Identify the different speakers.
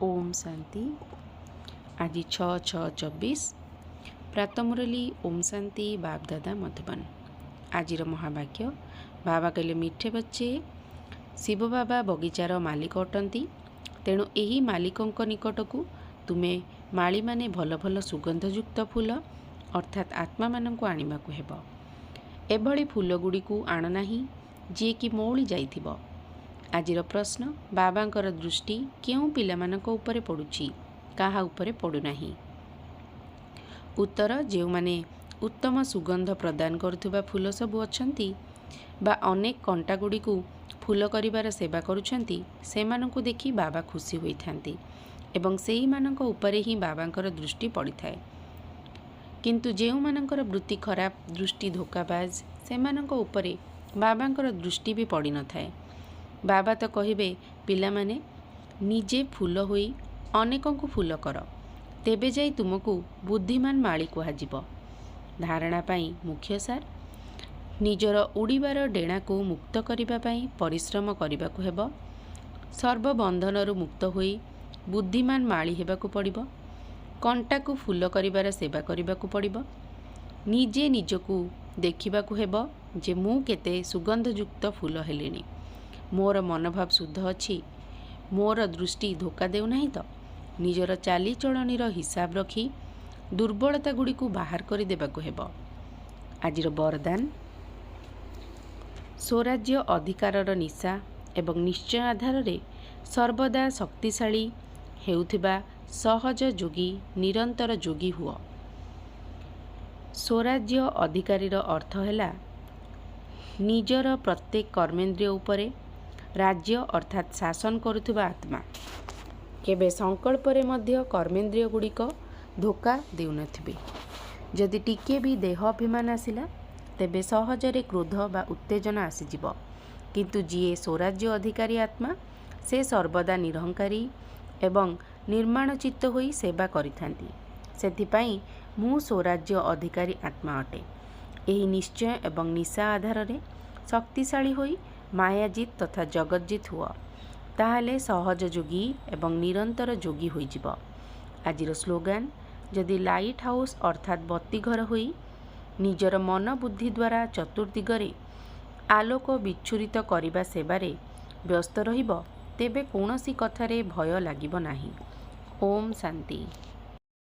Speaker 1: ओम शांति। आज 6/6/24 प्रातमुरली ओम शांति बाप दादा मधुबन। आज महावाक्य बाबा कहले, मिठे बच्चे, शिव बाबा बगीचार मालिक अटंती। तेणु यही मालिकों निकटकू तुमे माली माने भल भल सुगंधयुक्त फूल अर्थात आत्मा मानकु आनिबाकु हेबो। एभली फूलगुड़िकु आण नाही जे कि मौली जाइथिबो। आजिर प्रश्न, बाबांकर दृष्टि केउं पिलामानक उपरे पड़ुछि, काहा उपरे पड़ुनाही? उत्तर, जेउ माने उत्तम सुगंध प्रदान करुथुबा फूल सबु अछंती बा अनेक कंटागुड़िकु फूल करिबार सेवा करुछंती, सेमानकु देखि बाबा खुशी होइथांती एवं सेही मानक उपरे ही बाबांकर दृष्टि पड़िथाए। किंतु जेउ मानकर वृत्ति खराब, दृष्टि धोकाबाज, सेमानक उपरे बाबांकर दृष्टि भी पड़ी न थाए। बाबा तो कहिबे, पिला माने निजे फूल होई अनेकों फूल कर, तेबे जाई तुमको बुद्धिमान माली कुहाजिबो। धारणा पाई मुख्य सार, निजर उड़ीबार डेणा को मुक्त करिबा पाई परिश्रम करिबाकु हेबो। सर्वबंधनरु मुक्त होई बुद्धिमान माली हेबाकु पड़िबो। कंटाकु फूल करिबार सेवा करिबाकु पड़िबो। निजे निजकु देखिबाकु हेबो जे मु केते सुगंधयुक्त फूल हेलिनी, मोर मनोभाव शुद्ध अच्छी, मोर दृष्टि धोका देउ नाही तो। निजर चालीचलनीर हिसाब रखी दुर्बलता गुड़ी को बाहर कर देबाकु हेबो। आजिर वरदान, स्वराज्य अधिकारर निशा एवं निश्चय आधार रे सर्वदा शक्तिशाली हेउथिबा सहज जोगी निरंतर जोगी हुओ। स्वराज्य अधिकारीर अर्थ हैला निजर प्रत्येक कर्मेंद्रिय उपरे राज्य अर्थात शासन करुथुबा आत्मा। केबे संकल्परे मध्य कर्मेंद्रिय गुड़िक धोका देउ नथिबे। जदि टिके भी देह अभिमान आसिला तेबे सहजरे क्रोध बा उत्तेजना आसीजिब। किंतु जिए स्वराज्य अधिकारी आत्मा, से सर्वदा निरहंकारी एवं निर्माण चित्त होई सेवा करिथांती। सेथिपाई मु स्वराज्य अधिकारी आत्मा अटे। एही निश्चय एवं निशा आधार रे शक्तिशाली होई मायाजित तथा जगतजित हुआ, ताहले सहज जोगी एवं निरंतर जोगी होइजिब। आजिर स्लोगान, जदि लाइट हाउस अर्थात बत्ती घर होई निजर मन बुद्धि द्वारा चतुर्दिगरे आलोक विच्छुरित करिबा सेवारे व्यस्त रहिब, तेबे कौनसी कथारे भय लागिब नाही। ओम शांति।